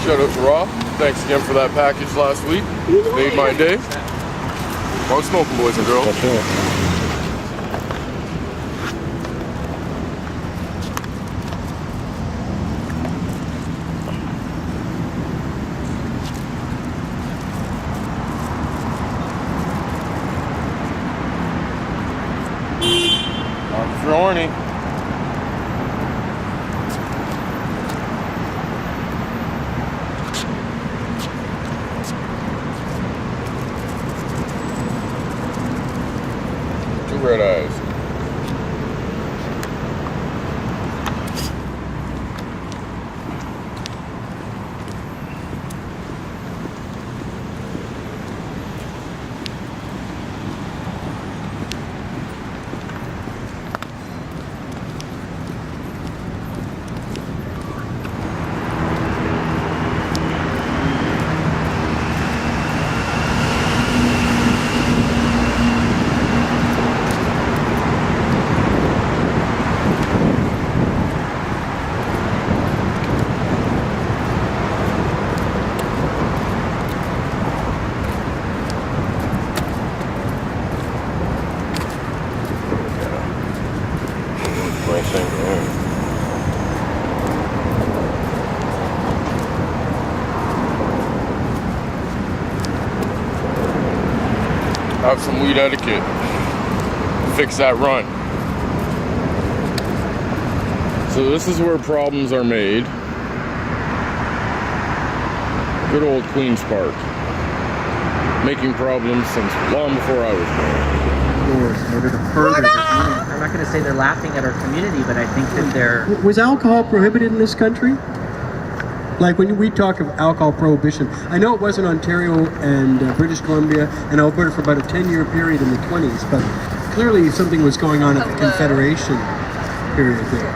Shout out to Rob. Thanks again for that package last week. Made my day. On smoking, boys and girls. That's it. Horny. Two red eyes. Have some weed etiquette. Fix that run. So this is where problems are made. Good old Queen's Park. Making problems since long before I was born. In order to further this meaning. I'm not going to say they're laughing at our community, but I think that they're... Was alcohol prohibited in this country? Like when we talk of alcohol prohibition, I know it was in Ontario and British Columbia and Alberta for about a 10-year period in the 20s, but clearly something was going on at the Confederation period there.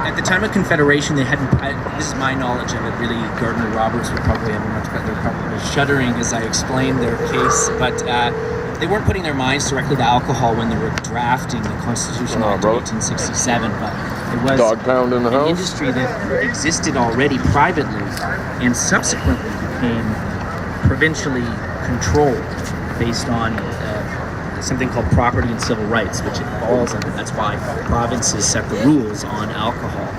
At the time of Confederation, they hadn't, this is my knowledge of it, really, Gardner Roberts would probably have a much better, they're probably shuddering as I explain their case, but they weren't putting their minds directly to alcohol when they were drafting the Constitution of 1867, but it was dog pound in the house. Industry that existed already privately and subsequently became provincially controlled based on something called property and civil rights, which it falls under. That's why provinces set the rules on alcohol.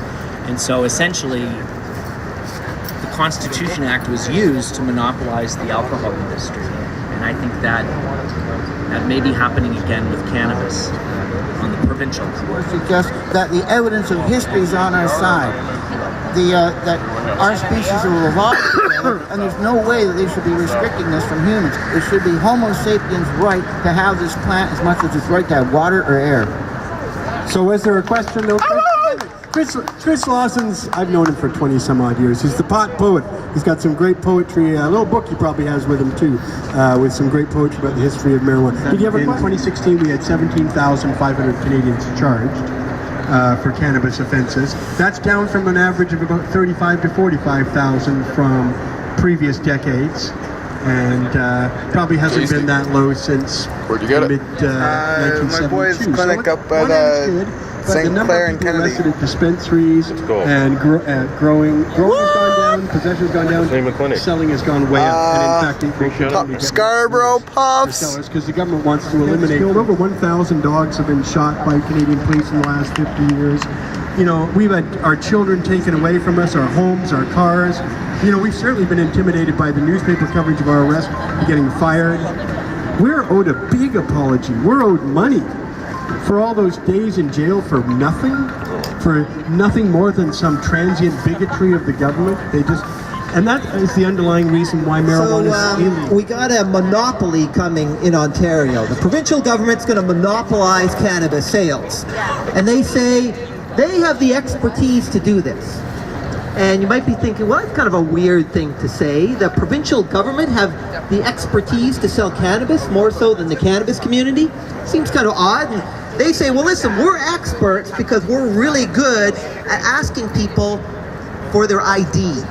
And so essentially, the Constitution Act was used to monopolize the alcohol industry. And I think that may be happening again with cannabis on the provincial level. I suggest that the evidence of history is on our side. That our species will evolve together, and there's no way that they should be restricting this from humans. It should be Homo sapiens' right to have this plant as much as it's right to have water or air. So was there a question? No question? Chris Lawson's, I've known him for 20 some odd years. He's the pot poet. He's got some great poetry, a little book he probably has with him too, with some great poetry about the history of marijuana. Did you ever, in 2016 we had 17,500 Canadians charged for cannabis offenses. That's down from an average of about 35 to 45,000 from previous decades. And probably hasn't been that low since mid-1972. My boy's clinic up at St. Clair and Kennedy. Arrested at dispensaries and growing has gone down, possession has gone down, selling has gone way up, and in fact, Scarborough Puffs, because the government wants to eliminate. Over 1,000 dogs have been shot by Canadian police in the last 50 years. You know, we've had our children taken away from us, our homes, our cars. You know, we've certainly been intimidated by the newspaper coverage of our arrest, getting fired. We're owed a big apology. We're owed money for all those days in jail for nothing more than some transient bigotry of the government. And that is the underlying reason why marijuana is illegal. We got a monopoly coming in Ontario. The provincial government's going to monopolize cannabis sales. And they say they have the expertise to do this. And you might be thinking, well, it's kind of a weird thing to say. The provincial government have the expertise to sell cannabis more so than the cannabis community. Seems kind of odd. And they say, well, listen, we're experts because we're really good at asking people for their ID.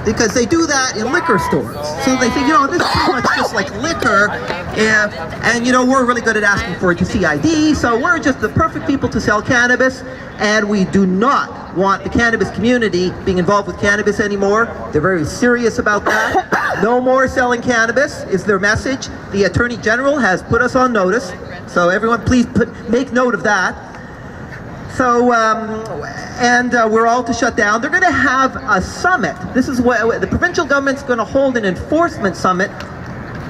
Because they do that in liquor stores. So they think, you know, this is pretty much just like liquor. And you know, we're really good at asking for it to see ID. So we're just the perfect people to sell cannabis. And we do not want the cannabis community being involved with cannabis anymore. They're very serious about that. No more selling cannabis is their message. The Attorney General has put us on notice. So everyone please make note of that. So, we're all to shut down. They're going to have a summit. This is what the provincial government's going to hold an enforcement summit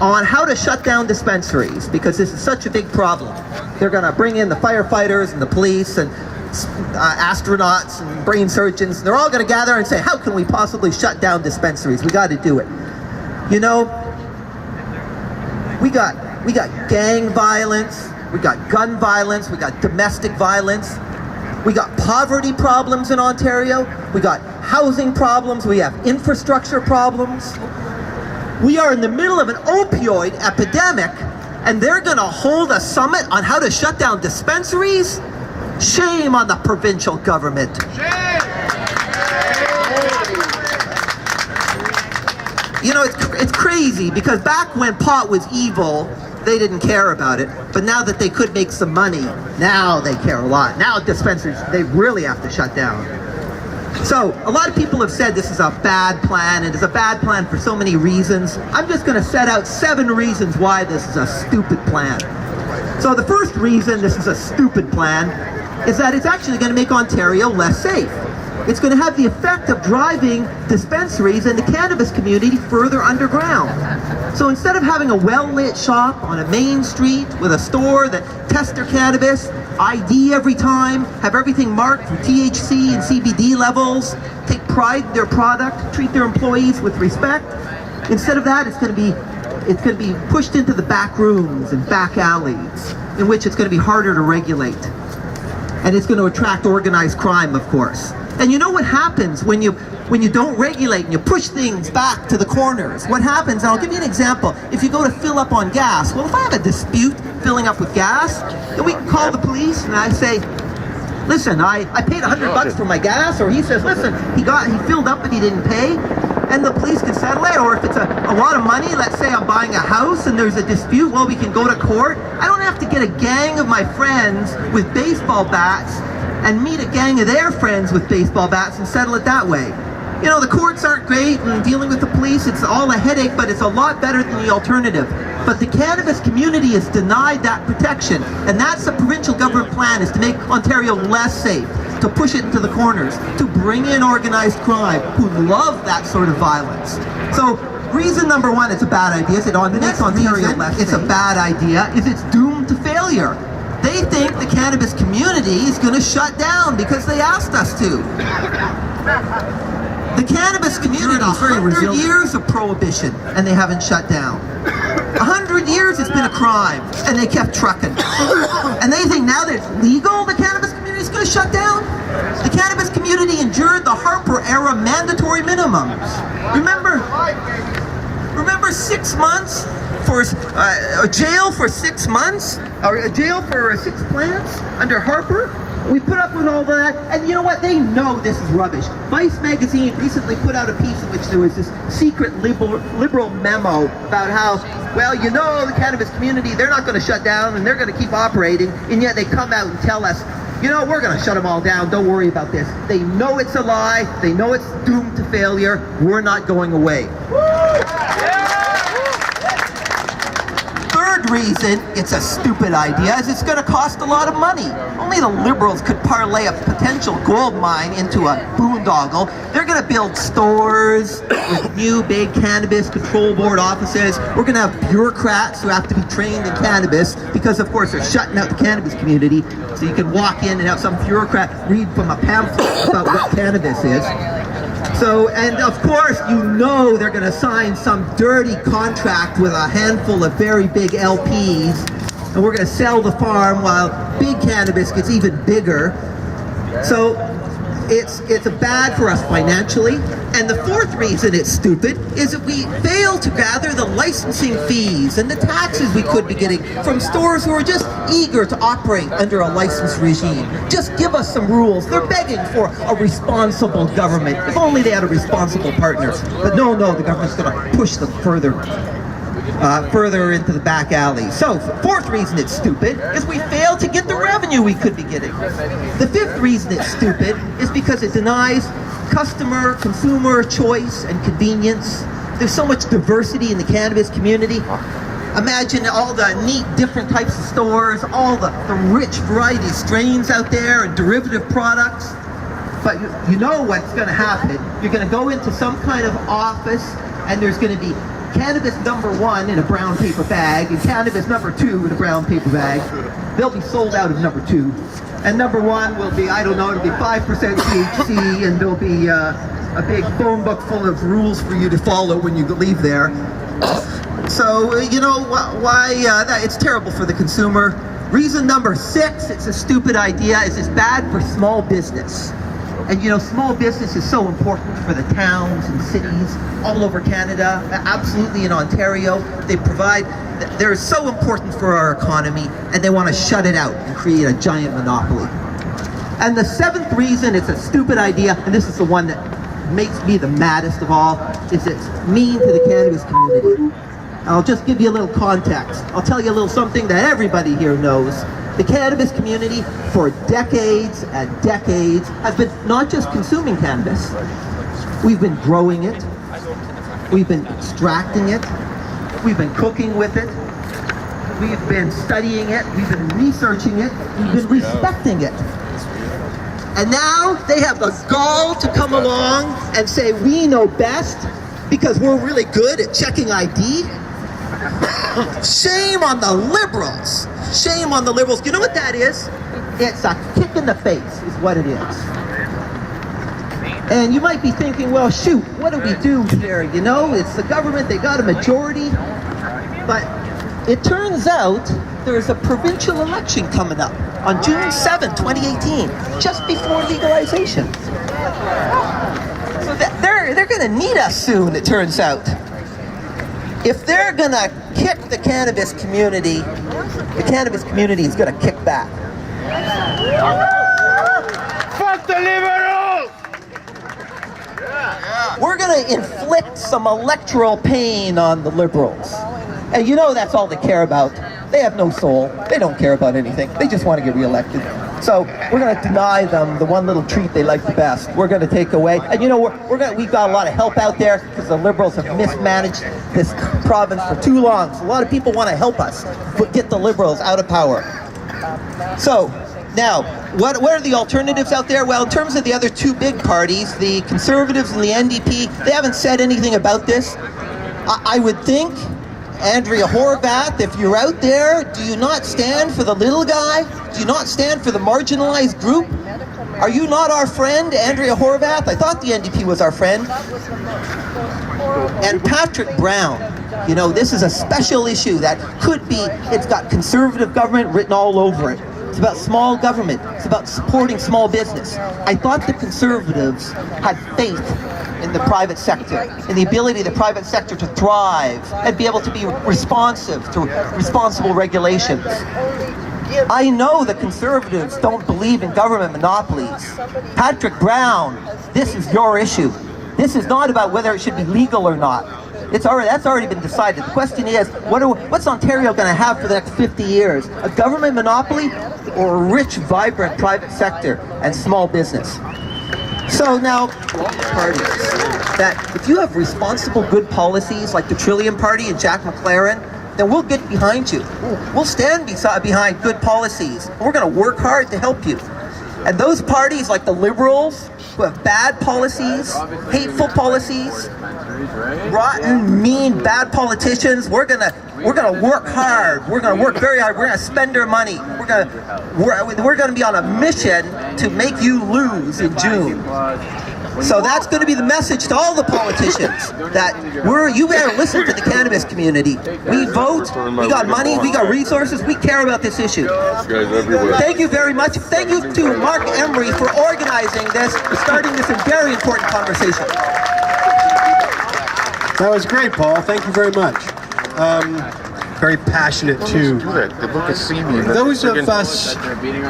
on how to shut down dispensaries, because this is such a big problem. They're going to bring in the firefighters and the police and astronauts and brain surgeons. They're all going to gather and say, how can we possibly shut down dispensaries? We got to do it. You know, we got gang violence, we got gun violence, we got domestic violence, we got poverty problems in Ontario, we got housing problems, we have infrastructure problems. We are in the middle of an opioid epidemic, and they're going to hold a summit on how to shut down dispensaries? Shame on the provincial government. You know, it's crazy, because back when pot was evil, they didn't care about it. But now that they could make some money, now they care a lot. Now dispensaries, they really have to shut down. So, a lot of people have said this is a bad plan, and it's a bad plan for so many reasons. I'm just going to set out 7 reasons why this is a stupid plan. So the first reason this is a stupid plan is that it's actually going to make Ontario less safe. It's going to have the effect of driving dispensaries and the cannabis community further underground. So instead of having a well-lit shop on a main street with a store that tests their cannabis, ID every time, have everything marked for THC and CBD levels, take pride in their product, treat their employees with respect, instead of that, it's going to be pushed into the back rooms and back alleys, in which it's going to be harder to regulate. And it's going to attract organized crime, of course. And you know what happens when you don't regulate and you push things back to the corners? What happens, and I'll give you an example. If you go to fill up on gas, well, if I have a dispute filling up with gas, then we can call the police and I say, listen, I paid $100 for my gas, or he says, listen, he filled up but he didn't pay, and the police can settle it. Or if it's a lot of money, let's say I'm buying a house and there's a dispute, well, we can go to court. I don't have to get a gang of my friends with baseball bats and meet a gang of their friends with baseball bats and settle it that way. You know, the courts aren't great, and dealing with the police, it's all a headache, but it's a lot better than the alternative. But the cannabis community is denied that protection, and that's the provincial government plan, is to make Ontario less safe, to push it into the corners, to bring in organized crime, who love that sort of violence. So, reason number 1, it's a bad idea. The next Ontario less it's safe. A bad idea is it's doomed to failure. They think the cannabis community is going to shut down because they asked us to. The cannabis community, 100 years of prohibition, and they haven't shut down. 100 years it's been a crime, and they kept trucking. And they think now that it's legal, the cannabis community is going to shut down? The cannabis community endured the Harper-era mandatory minimums. Remember 6 months for a jail for 6 months? Or a jail for 6 plants under Harper? We put up with all that, and you know what? They know this is rubbish. Vice magazine recently put out a piece in which there was this secret liberal memo about how, well, you know, the cannabis community, they're not going to shut down and they're going to keep operating, and yet they come out and tell us, you know, we're going to shut them all down, don't worry about this. They know it's a lie, they know it's doomed to failure, we're not going away. Third reason it's a stupid idea is it's going to cost a lot of money. Only the Liberals could parlay a potential gold mine into a boondoggle. They're going to build stores with new big cannabis control board offices. We're going to have bureaucrats who have to be trained in cannabis because, of course, they're shutting out the cannabis community. So you can walk in and have some bureaucrat read from a pamphlet about what cannabis is. So, and of course, you know they're going to sign some dirty contract with a handful of very big LPs, and we're going to sell the farm while big cannabis gets even bigger. So, it's bad for us financially. And the fourth reason it's stupid is that we fail to gather the licensing fees and the taxes we could be getting from stores who are just eager to operate under a licensed regime. Just give us some rules. They're begging for a responsible government. If only they had a responsible partner. But no, the government's going to push them further. further into the back alley. So, fourth reason it's stupid is we fail to get the revenue we could be getting. The fifth reason it's stupid is because it denies consumer choice and convenience. There's so much diversity in the cannabis community. Imagine all the neat different types of stores, all the rich variety of strains out there and derivative products. But you know what's going to happen. You're going to go into some kind of office and there's going to be cannabis number 1 in a brown paper bag and cannabis number 2 in a brown paper bag. They'll be sold out of number 2. And number 1 will be, I don't know, it'll be 5% THC and there'll be a big phone book full of rules for you to follow when you leave there. So, you know, why it's terrible for the consumer. Reason number 6, it's a stupid idea, is it's bad for small business. And you know, small business is so important for the towns and cities all over Canada, absolutely in Ontario. They're so important for our economy, and they want to shut it out and create a giant monopoly. And the 7th reason it's a stupid idea, and this is the one that makes me the maddest of all, is it's mean to the cannabis community. I'll just give you a little context. I'll tell you a little something that everybody here knows. The cannabis community for decades and decades has been not just consuming cannabis. We've been growing it. We've been extracting it. We've been cooking with it. We've been studying it. We've been researching it. We've been respecting it. And now they have the gall to come along and say we know best because we're really good at checking ID. Shame on the Liberals. Shame on the Liberals. You know what that is? It's a kick in the face is what it is. And you might be thinking, well, shoot, what do we do here? You know, it's the government, they got a majority. But it turns out there's a provincial election coming up on June 7, 2018, just before legalization. So they're going to need us soon, it turns out. If they're going to kick the cannabis community is going to kick back. Fuck the liberals! We're going to inflict some electoral pain on the Liberals. And you know that's all they care about. They have no soul. They don't care about anything. They just want to get reelected. So we're going to deny them the one little treat they like the best. We're going to take away. And you know, we've got a lot of help out there because the Liberals have mismanaged this province for too long. So a lot of people want to help us get the Liberals out of power. So now, what are the alternatives out there? Well, in terms of the other two big parties, the Conservatives and the NDP, they haven't said anything about this. I would think, Andrea Horwath, if you're out there, do you not stand for the little guy? Do you not stand for the marginalized group? Are you not our friend, Andrea Horwath? I thought the NDP was our friend. And Patrick Brown, you know, this is a special issue that could be, it's got conservative government written all over it. It's about small government. It's about supporting small business. I thought the Conservatives had faith in the private sector, in the ability of the private sector to thrive and be able to be responsive to responsible regulations. I know the Conservatives don't believe in government monopolies. Patrick Brown, this is your issue. This is not about whether it should be legal or not. That's already been decided. The question is, what's Ontario going to have for the next 50 years? A government monopoly or a rich, vibrant private sector and small business? So now, parties, that if you have responsible, good policies like the Trillium Party and Jack McLaren, then we'll get behind you. We'll stand behind good policies. We're going to work hard to help you. And those parties like the Liberals, who have bad policies, hateful policies, rotten, mean, bad politicians, we're gonna work hard. We're gonna work very hard. We're gonna spend our money. We're gonna be on a mission to make you lose in June. So that's going to be the message to all the politicians that you better listen to the cannabis community. We vote, we got money, we got resources, we care about this issue. Thank you very much. Thank you to Mark Emery for organizing this, for starting this very important conversation. That was great, Paul. Thank you very much. Very passionate too. Those of us,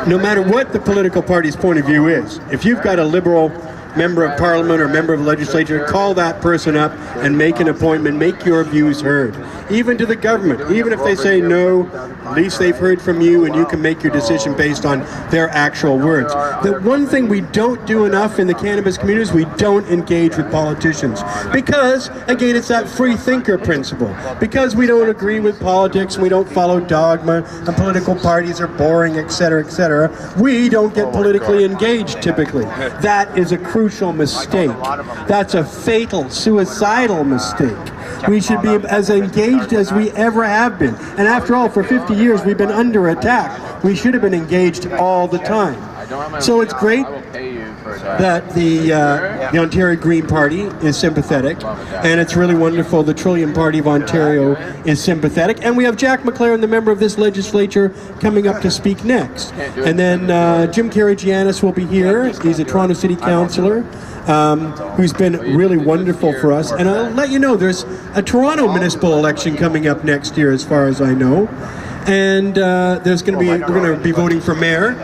no matter what the political party's point of view is, if you've got a liberal member of parliament or member of legislature, call that person up and make an appointment, make your views heard. Even to the government, even if they say no, at least they've heard from you and you can make your decision based on their actual words. The one thing we don't do enough in the cannabis community is we don't engage with politicians. Because, again, it's that free thinker principle. Because we don't agree with politics and we don't follow dogma and political parties are boring, etc., etc., we don't get politically engaged typically. That is a crucial mistake. That's a fatal, suicidal mistake. We should be as engaged as we ever have been. And after all, for 50 years we've been under attack. We should have been engaged all the time. So it's great that the Ontario Green Party is sympathetic, and it's really wonderful the Trillium Party of Ontario is sympathetic, and we have Jack McLaren, the member of this legislature, coming up to speak next. And then Jim Karygiannis will be here. He's a Toronto City Councillor who's been really wonderful for us. And I'll let you know there's a Toronto municipal election coming up next year, as far as I know. And we're going to be voting for mayor,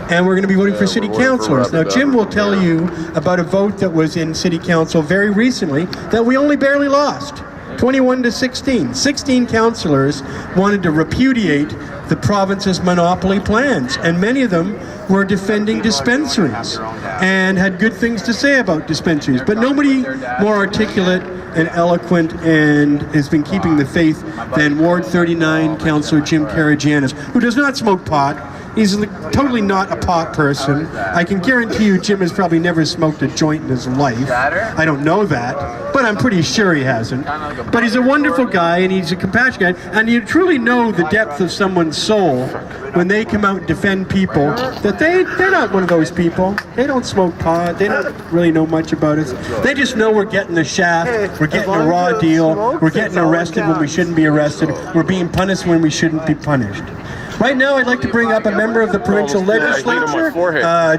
and we're going to be voting for city councilors. Now, Jim will tell you about a vote that was in city council very recently that we only barely lost, 21 to 16. 16 councilors wanted to repudiate the province's monopoly plans, and many of them were defending dispensaries and had good things to say about dispensaries. But nobody more articulate and eloquent and has been keeping the faith than Ward 39 Councillor Jim Karygiannis, who does not smoke pot. He's totally not a pot person. I can guarantee you Jim has probably never smoked a joint in his life. I don't know that, but I'm pretty sure he hasn't. But he's a wonderful guy, and he's a compassionate guy, and you truly know the depth of someone's soul when they come out and defend people that they're not one of those people. They don't smoke pot. They don't really know much about it. They just know we're getting the shaft, we're getting a raw deal, we're getting arrested when we shouldn't be arrested, we're being punished when we shouldn't be punished. Right now, I'd like to bring up a member of the provincial legislature,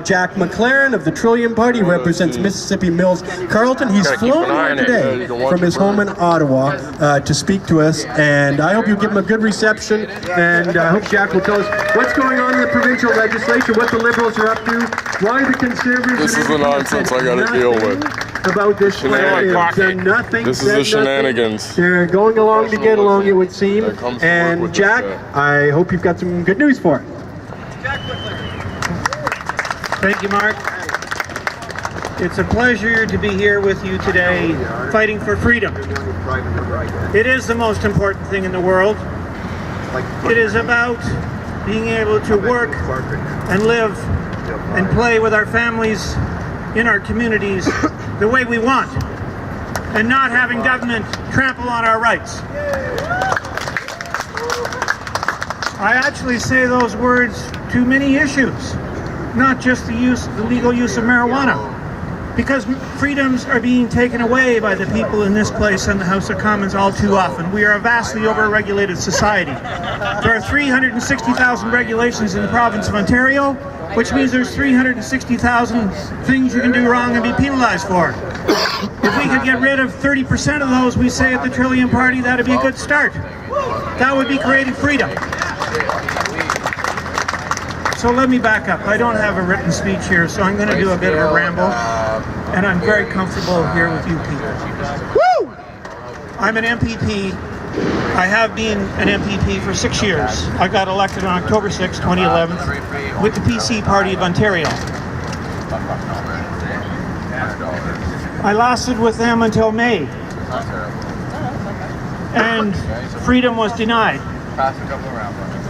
Jack McLaren of the Trillium Party. He represents Mississippi Mills Carleton. He's flown in today from his home in Ottawa to speak to us, and I hope you give him a good reception, and I hope Jack will tell us what's going on in the provincial legislature, what the Liberals are up to, why the Conservatives... This is the nonsense I gotta deal with. About this plan. Nothing. This is the shenanigans. They're going along to get along, it would seem. And Jack, I hope you've got some good news for us. Thank you, Mark. It's a pleasure to be here with you today, fighting for freedom. It is the most important thing in the world. It is about being able to work and live and play with our families in our communities the way we want, and not having government trample on our rights. I actually say those words to many issues, not just the legal use of marijuana, because freedoms are being taken away by the people in this place and the House of Commons all too often. We are a vastly over-regulated society. There are 360,000 regulations in the province of Ontario, which means there's 360,000 things you can do wrong and be penalized for. If we could get rid of 30% of those, we say at the Trillium Party, that'd be a good start. That would be creating freedom. So let me back up. I don't have a written speech here, so I'm going to do a bit of a ramble, and I'm very comfortable here with you people. Woo! I'm an MPP. I have been an MPP for 6 years. I got elected on October 6, 2011, with the PC Party of Ontario. I lasted with them until May, and freedom was denied.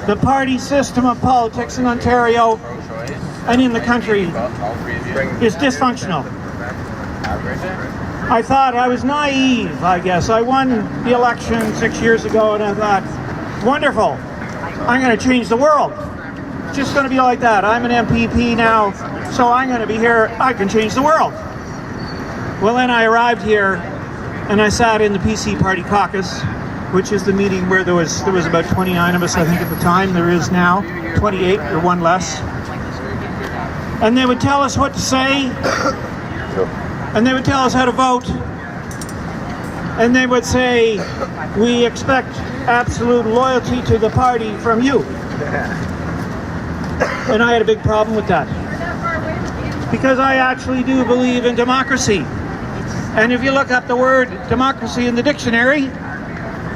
The party system of politics in Ontario and in the country is dysfunctional. I thought I was naive, I guess. I won the election 6 years ago, and I thought, wonderful, I'm going to change the world. It's just going to be like that. I'm an MPP now, so I'm going to be here. I can change the world. Well, then I arrived here, and I sat in the PC Party caucus, which is the meeting where there was about 29 of us, I think, at the time. There is now 28, or one less. And they would tell us what to say, and they would tell us how to vote, and they would say, we expect absolute loyalty to the party from you. And I had a big problem with that. because I actually do believe in democracy. And if you look up the word democracy in the dictionary,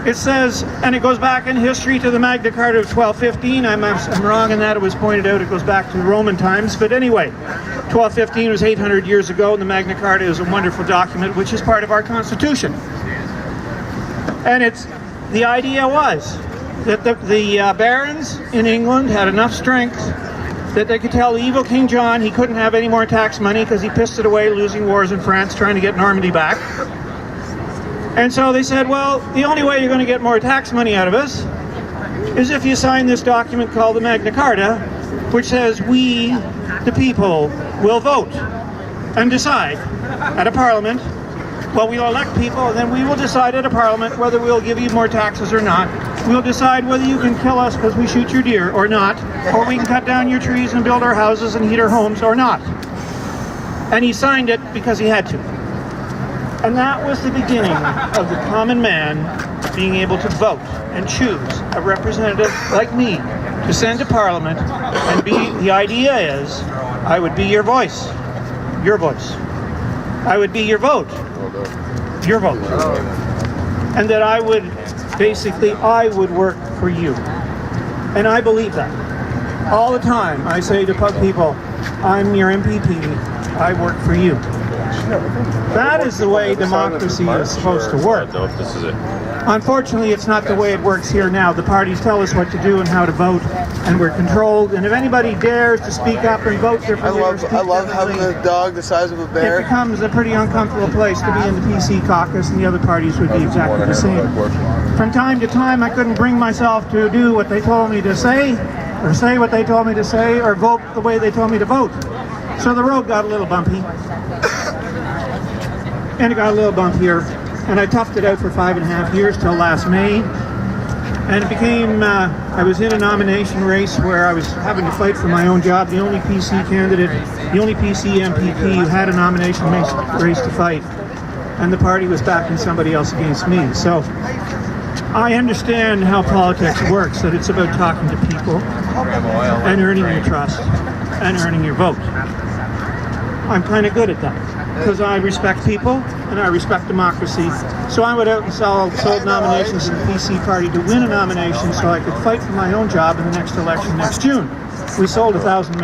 it says, and it goes back in history to the Magna Carta of 1215. I'm wrong in that. It was pointed out it goes back to Roman times. But anyway, 1215 was 800 years ago, and the Magna Carta is a wonderful document which is part of our Constitution. And the idea was that the barons in England had enough strength that they could tell the evil King John he couldn't have any more tax money because he pissed it away losing wars in France trying to get Normandy back. And so they said, well, the only way you're going to get more tax money out of us is if you sign this document called the Magna Carta, which says we, the people, will vote and decide at a parliament. Well, we'll elect people, and then we will decide at a parliament whether we'll give you more taxes or not. We'll decide whether you can kill us because we shoot your deer or not, or we can cut down your trees and build our houses and heat our homes or not. And he signed it because he had to. And that was the beginning of the common man being able to vote and choose a representative like me to send to Parliament and be, the idea is, I would be your voice. Your voice. I would be your vote. Your vote. And that I would, basically, I would work for you. And I believe that. All the time, I say to people, I'm your MPP, I work for you. That is the way democracy is supposed to work. Unfortunately, it's not the way it works here now. The parties tell us what to do and how to vote, and we're controlled. And if anybody dares to speak up and vote differently, I love having a dog the size of a bear. It becomes a pretty uncomfortable place to be in the PC caucus, and the other parties would be exactly the same. From time to time, I couldn't bring myself to do what they told me to say, or say what they told me to say, or vote the way they told me to vote. So the road got a little bumpy. And it got a little bumpier, and I toughed it out for 5.5 years till last May. And it became, I was in a nomination race where I was having to fight for my own job, the only PC candidate, the only PC MPP who had a nomination race to fight. And the party was backing somebody else against me. So I understand how politics works, that it's about talking to people and earning your trust and earning your vote. I'm kind of good at that, because I respect people and I respect democracy. So I went out and sold nominations in the PC party to win a nomination so I could fight for my own job in the next election next June. We sold 1,000